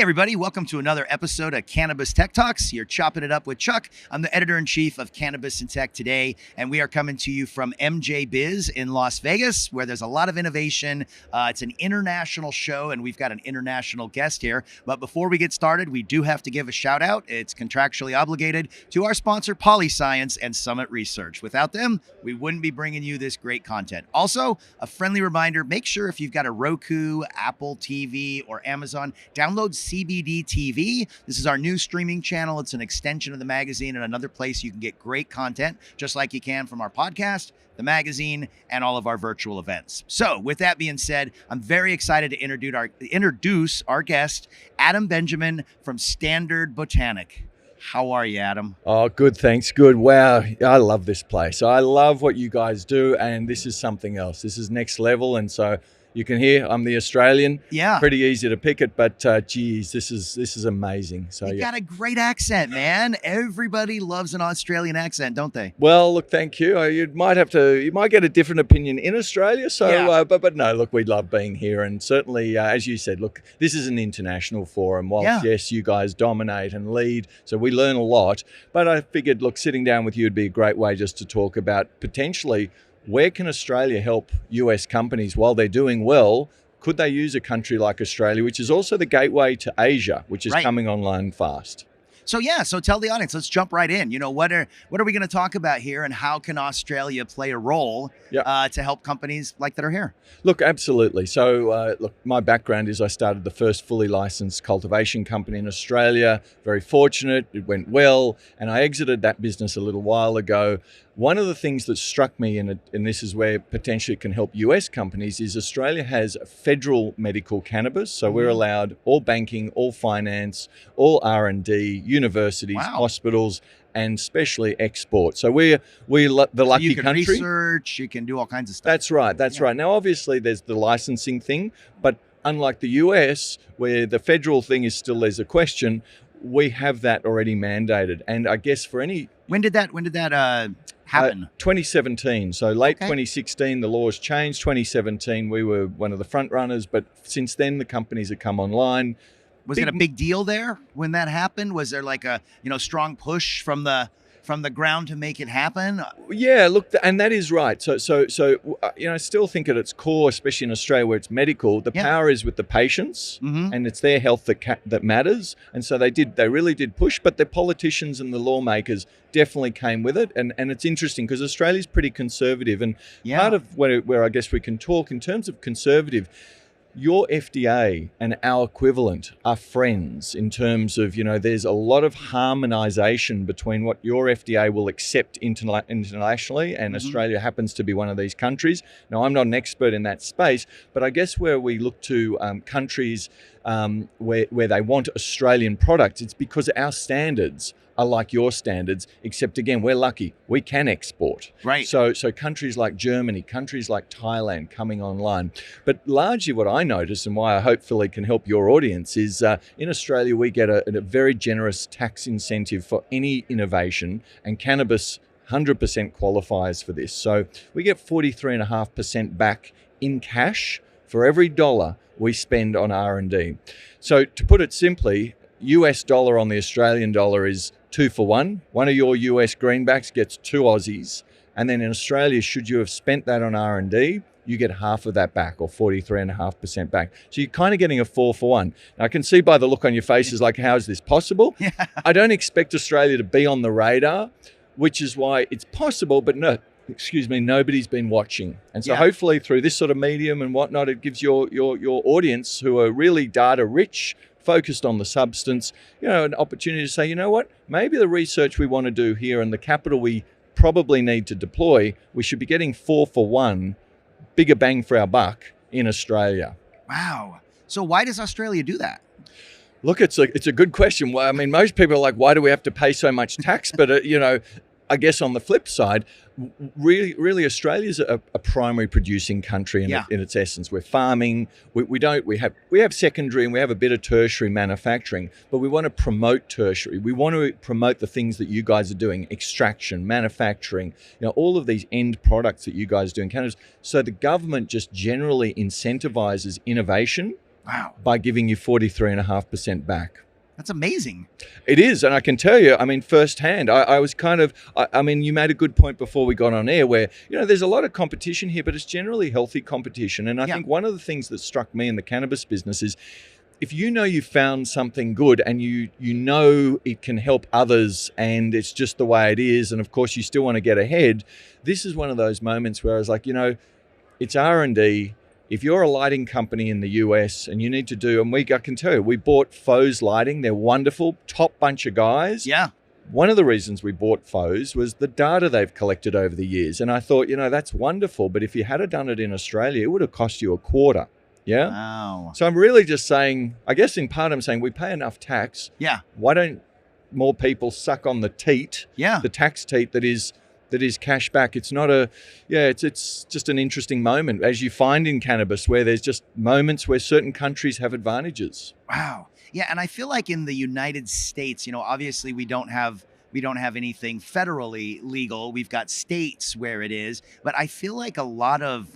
everybody. Welcome to another episode of Cannabis Tech Talks. You're chopping it up with Chuck. I'm the editor-in-chief of Cannabis and Tech Today, and we are coming to you from MJBiz in Las Vegas, where there's a lot of innovation. It's an international show, and we've got an international guest here. But before we get started, we do have to give a shout-out. It's contractually obligated to our sponsor, Polyscience and Summit Research. Without them, we wouldn't be bringing you this great content. Also, a friendly reminder, make sure if you've got a Roku, Apple TV, or Amazon, download CBD TV. This is our new streaming channel. It's an extension of the magazine and another place you can get great content, just like you can from our podcast, the magazine, and all of our virtual events. So with that being said, I'm very excited to introduce our guest, Adam Benjamin from Standard Botanic. How are you, Adam? Oh, good, thanks. Good. Wow, I love this place. I love what you guys do, and this is something else. This is next level, and so you can hear I'm the Australian. Yeah. Pretty easy to pick it, but geez, this is amazing. So you got a great accent, man. Everybody loves an Australian accent, don't they? Well, look, thank you. You might get a different opinion in Australia. So, yeah. But no, look, we love being here, and certainly, as you said, look, this is an international forum. Whilst yes, you guys dominate and lead, so we learn a lot. But I figured, look, sitting down with you would be a great way just to talk about potentially, where can Australia help US companies while they're doing well? Could they use a country like Australia, which is also the gateway to Asia, which is coming online fast? So tell the audience, let's jump right in. You know, what are we going to talk about here, and how can Australia play a role to help companies like that are here? Look, absolutely. So, look, my background is I started the first fully licensed cultivation company in Australia. Very fortunate, it went well, and I exited that business a little while ago. One of the things that struck me, and this is where potentially it can help US companies, is Australia has federal medical cannabis. So we're allowed all banking, all finance, all R&D, universities, hospitals, and especially export. So we're the lucky country. You can research, you can do all kinds of stuff. That's right, right. Now, obviously, there's the licensing thing, but unlike the US, where the federal thing is still, there's a question, we have that already mandated. And I guess for any... When did that happen? 2017. So late 2016, the laws changed. 2017, we were one of the front runners, but since then the companies have come online. Was it a big deal there when that happened? Was there like a strong push from the ground to make it happen? Yeah, look, and that is right. So I still think at its core, especially in Australia where it's medical, the power is with the patients, and it's their health that matters. And so they really did push, but the politicians and the lawmakers definitely came with it. And it's interesting because Australia's pretty conservative, and part of where I guess we can talk in terms of conservative, your FDA and our equivalent are friends in terms of, there's a lot of harmonization between what your FDA will accept internationally, and Australia happens to be one of these countries. Now, I'm not an expert in that space, but I guess where we look to countries where they want Australian products, it's because our standards are like your standards, except again, we're lucky. We can export. Right. So countries like Germany, countries like Thailand coming online. But largely what I notice, and why I hopefully can help your audience, is in Australia, we get a very generous tax incentive for any innovation, and cannabis 100% qualifies for this. So we get 43.5% back in cash for every dollar we spend on R&D. So to put it simply, US dollar on the Australian dollar is 2 for 1. One of your US greenbacks gets 2 Aussies. And then in Australia, should you have spent that on R&D, you get half of that back, or 43.5% back. So you're kind of getting a 4 for 1. Now, I can see by the look on your faces, like, how is this possible? Yeah. I don't expect Australia to be on the radar, which is why it's possible, but nobody's been watching. And so hopefully through this sort of medium and whatnot, it gives your audience, who are really data rich, focused on the substance, an opportunity to say, you know what, maybe the research we want to do here and the capital we probably need to deploy, we should be getting 4 for 1, bigger bang for our buck in Australia. Wow. So why does Australia do that? Look, it's a good question. Well, I mean, most people are like, why do we have to pay so much tax? But, I guess on the flip side, really Australia's a primary producing country in its essence. We're farming. We have secondary and we have a bit of tertiary manufacturing, but we want to promote tertiary. We want to promote the things that you guys are doing: extraction, manufacturing, all of these end products that you guys do in Canada. So the government just generally incentivizes innovation Wow. by giving you 43.5% back. That's amazing. It is. And I can tell you, I mean, firsthand, I was kind of, I mean, you made a good point before we got on air where, there's a lot of competition here, but it's generally healthy competition. And I think one of the things that struck me in the cannabis business is if you found something good and you know it can help others and it's just the way it is, and of course you still want to get ahead, this is one of those moments where I was like, it's R&D. If you're a lighting company in the US and you need to do, and I can tell you, we bought Foes Lighting. They're wonderful, top bunch of guys. Yeah. One of the reasons we bought Foes was the data they've collected over the years. And I thought, that's wonderful. But if you had done it in Australia, it would have cost you a quarter. Yeah. Wow. So I'm really just saying, I guess in part I'm saying we pay enough tax. Yeah. Why don't more people suck on the teat? Yeah. The tax teat that is cash back. It's not it's just an interesting moment, as you find in cannabis, where there's just moments where certain countries have advantages. Wow. Yeah. And I feel like in the United States, obviously we don't have anything federally legal. We've got states where it is, but I feel like a lot of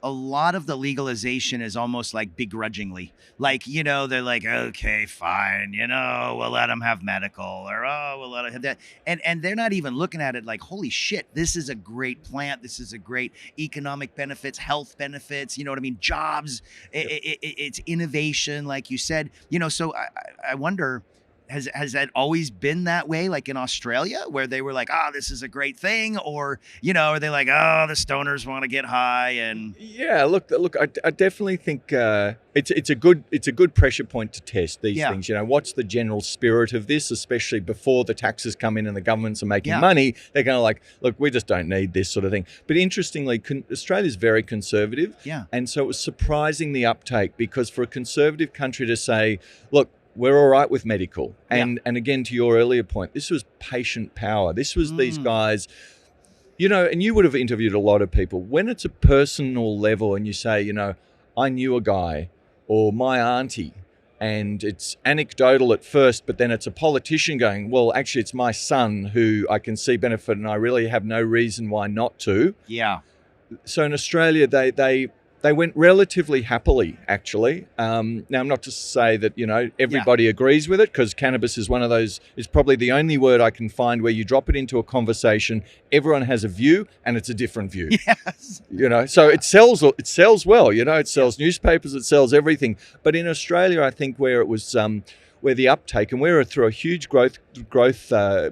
the legalization is almost like begrudgingly, like, they're like, okay, fine, we'll let them have medical, or, we'll let them have that. And they're not even looking at it like, holy shit, this is a great plant. This is a great economic benefits, health benefits, you know what I mean? Jobs, it's innovation, like you said, so I wonder, has that always been that way, like in Australia, where they were like, this is a great thing, or are they like, the stoners want to get high? And yeah, look, I definitely think it's a good pressure point to test these things. What's the general spirit of this, especially before the taxes come in and the governments are making money? They're going to like, look, we just don't need this sort of thing. But interestingly, Australia's very conservative, and so it was surprising the uptake, because for a conservative country to say, look, we're all right with medical. And again, to your earlier point, this was patient power. This was these guys, and you would have interviewed a lot of people. When it's a personal level and you say, I knew a guy, or my auntie, and it's anecdotal at first, but then it's a politician going, well, actually it's my son who I can see benefit and I really have no reason why not to. Yeah. So in Australia, they went relatively happily, actually. Now, I'm not to say that, everybody agrees with it, because cannabis is one of those, is probably the only word I can find where you drop it into a conversation, everyone has a view, and it's a different view. Yes. So it sells well, it sells newspapers, it sells everything. But in Australia, I think where it was, where the uptake, and we're through a huge growth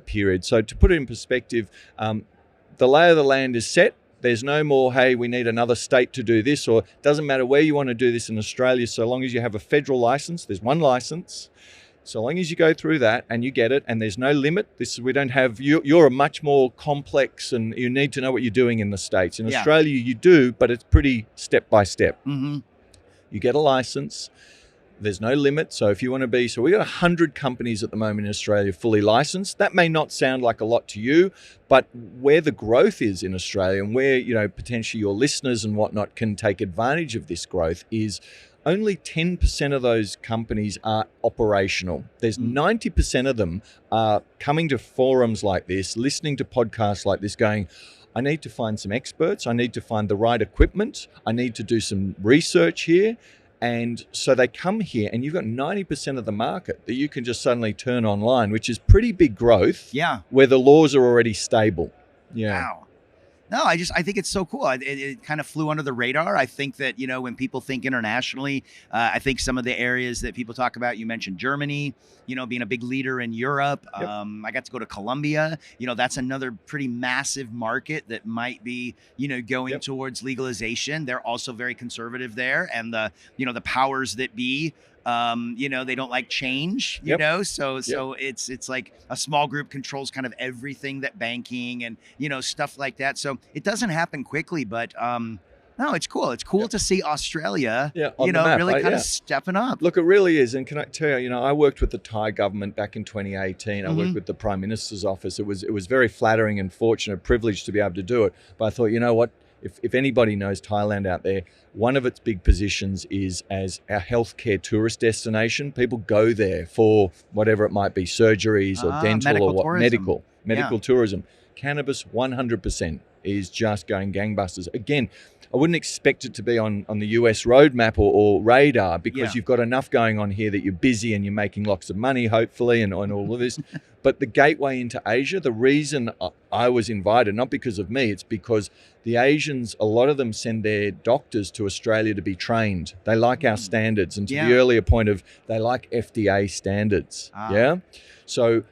period. So to put it in perspective, the lay of the land is set. There's no more, hey, we need another state to do this, or it doesn't matter where you want to do this in Australia, so long as you have a federal license. There's one license. So long as you go through that and you get it, and there's no limit. We don't have, you're a much more complex, and you need to know what you're doing in the States. In Australia, you do, but it's pretty step by step. Mm-hmm. You get a license. There's no limit. So if you want to be, so we got 100 companies at the moment in Australia fully licensed. That may not sound like a lot to you, but where the growth is in Australia, and where, potentially your listeners and whatnot can take advantage of this growth, is only 10% of those companies are operational. There's 90% of them are coming to forums like this, listening to podcasts like this, going, I need to find some experts. I need to find the right equipment. I need to do some research here. And so they come here, and you've got 90% of the market that you can just suddenly turn online, which is pretty big growth. Yeah. Where the laws are already stable. Yeah. Wow. No, I think it's so cool. It kind of flew under the radar. I think that, when people think internationally, I think some of the areas that people talk about, you mentioned Germany, being a big leader in Europe. Yep. I got to go to Colombia. That's another pretty massive market that might be, going towards legalization. They're also very conservative there. And the powers that be, they don't like change, so it's like a small group controls kind of everything, that banking and, stuff like that. So it doesn't happen quickly, but, no, it's cool. It's cool to see Australia, really kind of stepping up. Look, it really is. And can I tell you, I worked with the Thai government back in 2018. I worked with the Prime Minister's office. It was very flattering and fortunate, privilege to be able to do it. But I thought, you know what? If anybody knows Thailand out there, one of its big positions is as a healthcare tourist destination. People go there for whatever it might be, surgeries or dental or what, tourism. medical tourism. Cannabis, 100% is just going gangbusters. Again, I wouldn't expect it to be on the US roadmap or radar, because you've got enough going on here that you're busy and you're making lots of money, hopefully, and all of this. But the gateway into Asia, the reason I was invited, not because of me, it's because the Asians, a lot of them send their doctors to Australia to be trained. They like our standards. And to the earlier point of, they like FDA standards. Yeah. So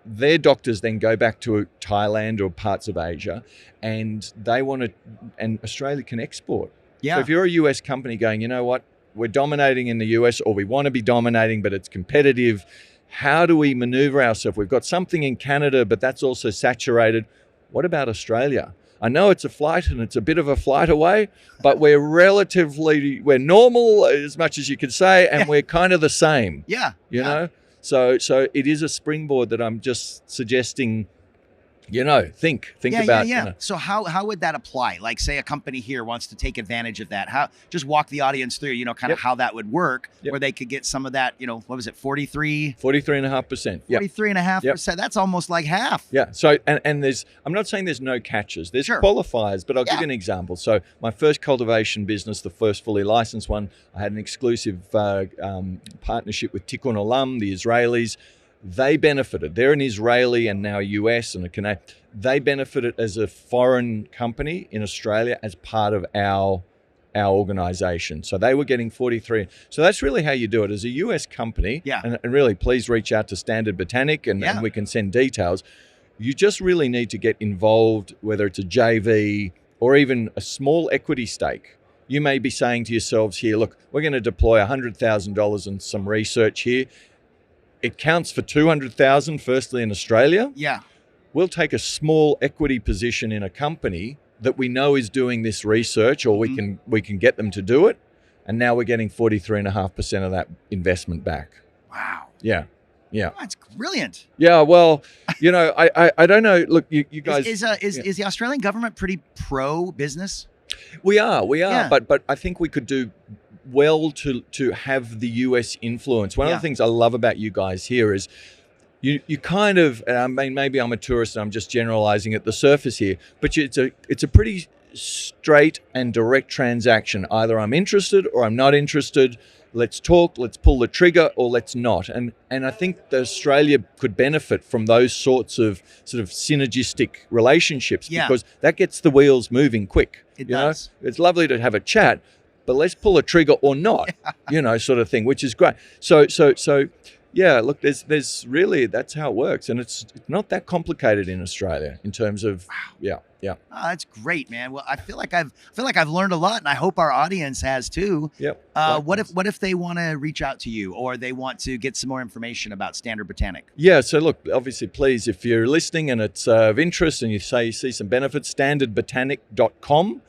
their doctors then go back to Thailand or parts of Asia, and they want to, and Australia can export. Yeah. So if you're a US company going, you know what, we're dominating in the US, or we want to be dominating, but it's competitive. How do we maneuver ourselves? We've got something in Canada, but that's also saturated. What about Australia? I know it's a flight, and it's a bit of a flight away, but we're normal as much as you could say, and we're kind of the same. Yeah. You know? So it is a springboard that I'm just suggesting, think about. Yeah. So how would that apply? Like, say a company here wants to take advantage of that. How, just walk the audience through, kind of how that would work, where they could get some of that, what was it, 43? 43.5%. 43.5%. That's almost like half. Yeah. So, and I'm not saying there's no catches. There's qualifiers, but I'll give you an example. So my first cultivation business, the first fully licensed one, I had an exclusive partnership with Tikkun Olam, the Israelis. They benefited. They're an Israeli and now a US and a Canadian. They benefited as a foreign company in Australia as part of our organization. So they were getting 43. So that's really how you do it. As a US company, and really please reach out to Standard Botanic and we can send details. You just really need to get involved, whether it's a JV or even a small equity stake. You may be saying to yourselves here, look, we're going to deploy $100,000 in some research here. It counts for $200,000 firstly in Australia. Yeah. We'll take a small equity position in a company that we know is doing this research, or we can get them to do it. And now we're getting 43.5% of that investment back. Wow. Yeah. Oh, that's brilliant. Yeah, well, I don't know. Look, you guys... Is the Australian government pretty pro-business? We are, but I think we could do well to have the US influence. One of the things I love about you guys here is you kind of, I mean, maybe I'm a tourist and I'm just generalizing at the surface here, but it's a pretty straight and direct transaction. Either I'm interested or I'm not interested. Let's talk, let's pull the trigger, or let's not. And I think that Australia could benefit from those sorts of sort of synergistic relationships, because that gets the wheels moving quick. It does. It's lovely to have a chat, but let's pull a trigger or not, sort of thing, which is great. So yeah, look, there's really, that's how it works. And it's not that complicated in Australia in terms of, yeah. Oh, that's great, man. Well, I feel like I've learned a lot, and I hope our audience has too. Yep. What if they want to reach out to you, or they want to get some more information about Standard Botanic? Yeah. So look, obviously, please, if you're listening and it's of interest and you see some benefits, standardbotanic.com.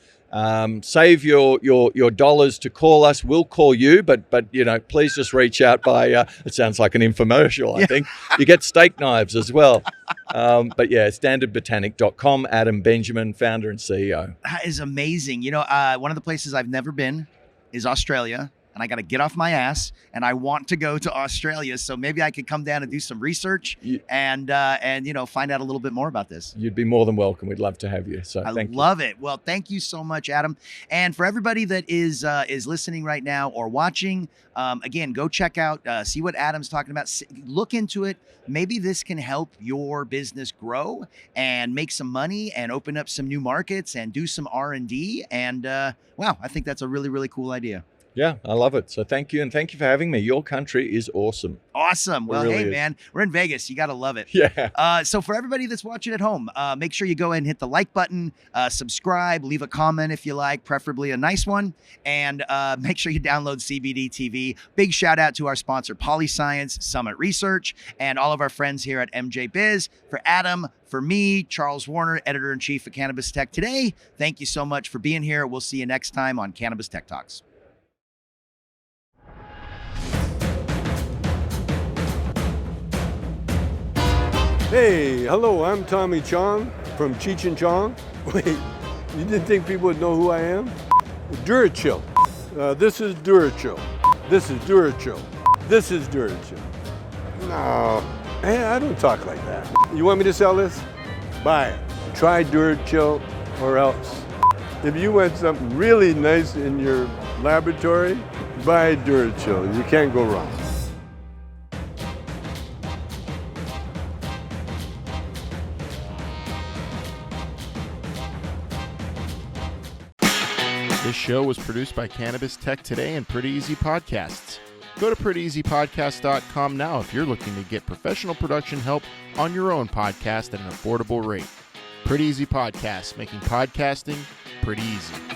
Save your dollars to call us. We'll call you, but please just reach out by. It sounds like an infomercial. I think you get steak knives as well. But yeah, standardbotanic.com. Adam Benjamin, founder and CEO. That is amazing. One of the places I've never been is Australia. And I got to get off my ass, and I want to go to Australia. So maybe I could come down and do some research and find out a little bit more about this. You'd be more than welcome. We'd love to have you. So I love it. Well, thank you so much, Adam. And for everybody that is listening right now or watching, again, go check out, see what Adam's talking about. Look into it. Maybe this can help your business grow and make some money and open up some new markets and do some R&D. And wow, I think that's a really, really cool idea. Yeah, I love it. So thank you. And thank you for having me. Your country is awesome. Awesome. Well, really hey, is. Man, we're in Vegas. You got to love it. Yeah. So for everybody that's watching at home, make sure you go ahead and hit the like button, subscribe, leave a comment if you like, preferably a nice one. And make sure you download CBD TV. Big shout out to our sponsor, Polyscience, Summit Research, and all of our friends here at MJ Biz. For Adam, for me, Charles Warner, Editor-in-Chief of Cannabis Tech Today, thank you so much for being here. We'll see you next time on Cannabis Tech Talks. Hey, hello, I'm Tommy Chong from Cheech and Chong. Wait, you didn't think people would know who I am? Durachill. This is Durachill. This is Durachill. This is Durachill. No, hey, I don't talk like that. You want me to sell this? Buy it. Try Durachill or else. If you want something really nice in your laboratory, buy DuraChill. You can't go wrong. This show was produced by Cannabis Tech Today and Pretty Easy Podcasts. Go to prettyeasypodcast.com now if you're looking to get professional production help on your own podcast at an affordable rate. Pretty Easy Podcasts, making podcasting pretty easy.